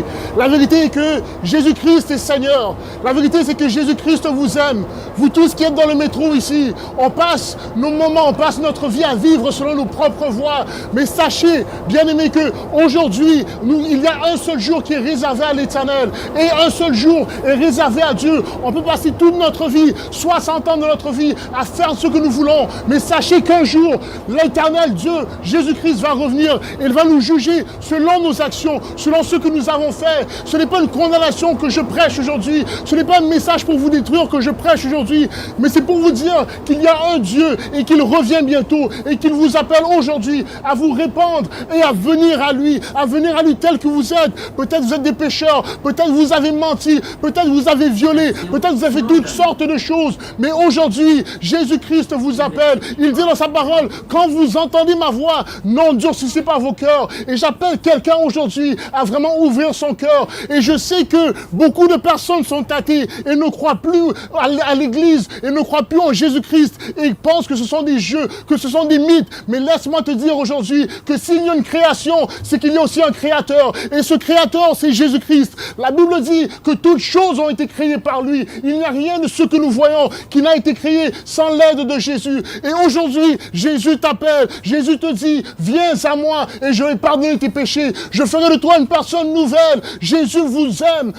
aujourd'hui. La vérité est que Jésus-Christ est Seigneur. La vérité, c'est que Jésus-Christ vous aime. Vous tous qui êtes dans le métro ici, on passe nos moments, on passe notre vie à vivre selon nos propres voies. Mais sachez, bien-aimés, qu'aujourd'hui, il y a un seul jour qui est réservé à l'Éternel. Et un seul jour est réservé à Dieu. On peut passer toute notre vie, 60 ans de notre vie, à faire ce que nous voulons. Mais sachez qu'un jour, l'Éternel Dieu, Jésus-Christ, va revenir. Il va nous juger selon nos actions, selon ce que nous avons fait. Ce n'est pas une condamnation que je prêche aujourd'hui. Ce n'est pas un message pour vous détruire que je prêche aujourd'hui. Mais c'est pour vous dire qu'il y a un Dieu et qu'il revient bientôt et qu'il vous appelle aujourd'hui à vous répandre et à venir à lui tel que vous êtes. Peut-être vous êtes des pécheurs, peut-être vous avez menti, peut-être vous avez violé, peut-être vous avez fait toutes sortes de choses. Mais aujourd'hui, Jésus-Christ vous appelle. Il dit dans sa parole, quand vous entendez ma voix, n'endurcissez pas vos cœurs. Et j'appelle quelqu'un aujourd'hui à vraiment ouvrir son cœur. Et je sais que beaucoup de personnes sont athées et ne croient plus à l'Église et ne croient plus en Jésus-Christ et pensent que ce sont des jeux, que ce sont des mythes. Mais laisse-moi te dire aujourd'hui que s'il y a une création, c'est qu'il y a aussi un créateur. Et ce créateur, c'est Jésus-Christ. La Bible dit que toutes choses ont été créées par lui. Il n'y a rien de ce que nous voyons qui n'a été créé sans l'aide de Jésus. Et aujourd'hui, Jésus t'appelle. Jésus te dit, viens à moi et je vais pardonner tes péchés. Je ferai de toi une personne nouvelle. Jésus vous aime.